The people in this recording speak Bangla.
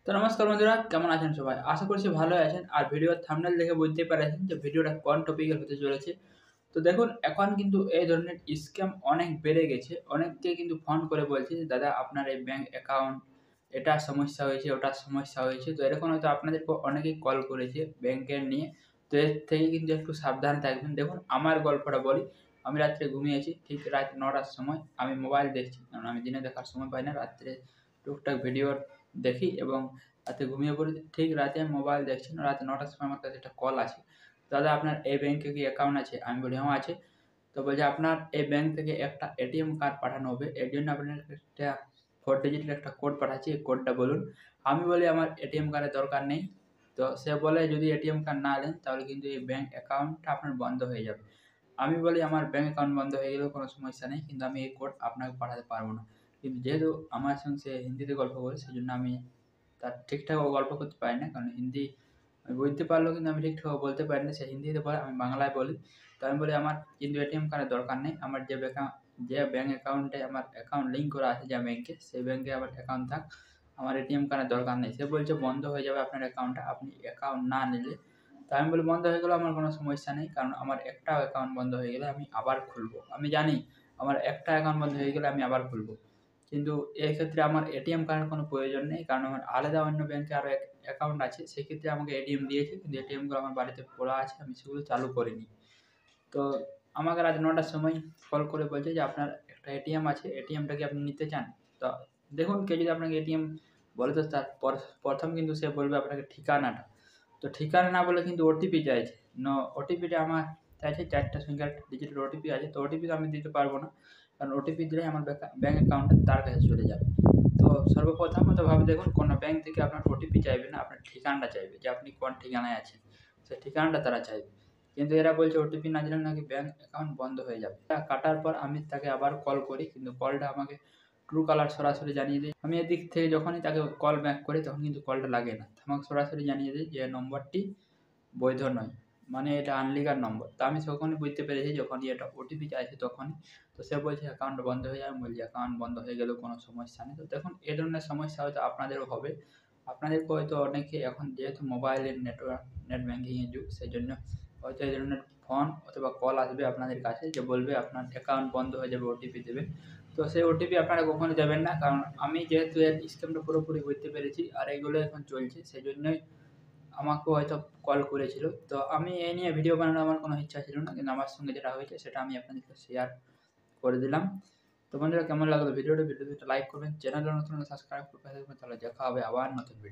তো নমস্কার বন্ধুরা, কেমন আছেন সবাই? আশা করছি ভালোই আছেন। আর ভিডিওর থাম্বনেল দেখে বুঝতেই পারছেন যে ভিডিওটা কোন টপিকের হতে চলেছে। তো দেখুন, এখন কিন্তু এই ধরনের স্ক্যাম অনেক বেড়ে গেছে। অনেককে কিন্তু ফোন করে বলছে যে দাদা আপনার এই ব্যাংক অ্যাকাউন্ট এটা সমস্যা হয়েছে, ওটার সমস্যা হয়েছে। তো এরকম হয়তো আপনাদেরকে অনেকেই কল করেছে ব্যাংকের নিয়ে। তো এর থেকে কিন্তু একটু সাবধানে থাকবেন। দেখুন আমার গল্পটা বলি। আমি রাত্রে ঘুমিয়েছি, ঠিক রাত ৯:০০ র সময় আমি মোবাইল দেখছি। কারণ আমি দিনে দেখার সময় পাই না। রাত্রে টুকটাক ভিডিও দেখি এবং রাতে ঘুমিয়ে পড়ি। ঠিক রাতে আমি মোবাইল দেখছি, রাত ৯:০০ র সময় আমার কাছে একটা কল আসে। দাদা আপনার এই ব্যাংকে কি অ্যাকাউন্ট আছে? আমি বলি হ্যাঁ আছে। তো বলছে আপনার এই ব্যাংক থেকে একটা এটিএম কার্ড পাঠানো হবে। এর জন্য আপনাকে একটা 4 ডিজিটের একটা কোড পাঠাচ্ছি, এই কোডটা বলুন। আমি বলি আমার এটিএম কার্ডের দরকার নেই। তো সে বলে যদি এটিএম কার্ড না নেন তাহলে কিন্তু এই ব্যাংক অ্যাকাউন্টটা আপনার বন্ধ হয়ে যাবে। আমি বলি আমার ব্যাংক অ্যাকাউন্ট বন্ধ হয়ে গেলেও কোনো সমস্যা নেই। কিন্তু আমি এই কোড আপনাকে পাঠাতে পারব না। কিন্তু যেহেতু আমার সঙ্গে সে হিন্দিতে গল্প করে সেজন্য আমি তার ঠিকঠাক গল্প করতে পারি না। কারণ হিন্দি আমি বুঝতে পারলেও কিন্তু আমি ঠিকঠাক বলতে পারি না। সে হিন্দিতে বলে, আমি বাংলায় বলি। তো আমি বলি আমার কিন্তু এটিএম কার্ডের দরকার নেই। আমার যে ব্যাংক অ্যাকাউন্টে আমার অ্যাকাউন্ট লিঙ্ক করা আছে যে ব্যাংকে, সেই ব্যাংকে আমার অ্যাকাউন্ট থাক। আমার এটিএম কার্ডের দরকার নেই। সে বলছে বন্ধ হয়ে যাবে আপনার অ্যাকাউন্টটা, আপনি অ্যাকাউন্ট না নিলে। তো আমি বলি বন্ধ হয়ে গেলেও আমার কোনো সমস্যা নেই। কারণ আমার একটাও অ্যাকাউন্ট বন্ধ হয়ে গেলে আমি আবার খুলব। আমি জানি আমার একটা অ্যাকাউন্ট বন্ধ হয়ে গেলে আমি আবার খুলব। কিন্তু এক্ষেত্রে আমার এটিএম কার্ডের কোনো প্রয়োজন নেই। কারণ আমার আলাদা অন্য ব্যাংকে আরও অ্যাকাউন্ট আছে। সেক্ষেত্রে আমাকে এটিএম দিয়েছে। কিন্তু এটিএমগুলো আমার বাড়িতে পড়া আছে। আমি সেগুলো চালু করিনি। তো আমাকে রাত ৯:০০ র সময় কল করে বলছে যে আপনার একটা এটিএম আছে। এটিএমটা কি আপনি নিতে চান? তো দেখুন, কেউ যদি আপনাকে এটিএম বলে তো তার ১ম কিন্তু সে বলবে আপনাকে ঠিকানাটা। তো ঠিকানা না বলে কিন্তু ওটিপি চাইছে। ওটিপিটা আমার চাইছে ৪ টা সিঙ্গেল ডিজিটের ওটিপি আছে। তো ওটিপি তো আমি দিতে পারব না। কারণ ওটিপি দিলেই আমার ব্যাংক অ্যাকাউন্টটা তার কাছে চলে যাবে। তো সর্বপ্রথমতভাবে দেখুন, কোনো ব্যাংক থেকে আপনার ওটিপি চাইবে না, আপনার ঠিকানাটা চাইবে যে আপনি কোন ঠিকানায় আছেন। সেই ঠিকানাটা তারা চাইবে। কিন্তু এরা বলছে ওটিপি না দিলে নাকি ব্যাংক অ্যাকাউন্ট বন্ধ হয়ে যাবে। কাটার পর আমি তাকে আবার কল করি, কিন্তু কলটা আমাকে ট্রুকলার সরাসরি জানিয়ে দেয়। আমি এদিক থেকে যখনই তাকে কল ব্যাক করি তখন কিন্তু কলটা লাগে না। আমাকে সরাসরি জানিয়ে দেয় যে নম্বরটি বৈধ নয়। মানে এটা আনলিগাল নম্বর। তো আমি তখনই বুঝতে পেরেছি, যখনই এটা ওটিপি চাইছে তখনই। তো সে বলছে অ্যাকাউন্ট বন্ধ হয়ে যাবে। আমি বলছি অ্যাকাউন্ট বন্ধ হয়ে গেলেও কোনো সমস্যা নেই। তো দেখুন, এ ধরনের সমস্যা হয়তো আপনাদেরও হবে। আপনাদেরকে হয়তো অনেকে এখন যেহেতু মোবাইলের নেট ব্যাংকিং এর যুগ, সেজন্য হয়তো এই ধরনের ফোন অথবা কল আসবে আপনাদের কাছে যে বলবে আপনার অ্যাকাউন্ট বন্ধ হয়ে যাবে, ওটিপি দেবে। তো সেই ওটিপি আপনারা কখনো দেবেন না। কারণ আমি যেহেতু এর স্ক্যামটা পুরোপুরি বুঝতে পেরেছি আর এগুলো এখন চলছে, সেজন্যই আমাকেও হয়তো কল করেছিল। তো আমি এই নিয়ে ভিডিও বানানোর আমার কোনো ইচ্ছা ছিল না। কিন্তু আমার সঙ্গে যেটা হয়েছে সেটা আমি আপনাদেরকে শেয়ার করে দিলাম। তো বন্ধুরা, কেমন লাগলো ভিডিওটা? ভিডিওতে একটা লাইক করবেন। চ্যানেলে নতুন হলে সাবস্ক্রাইব করে পাশে থাকবেন। তাহলে দেখা হবে আবার নতুন ভিডিও।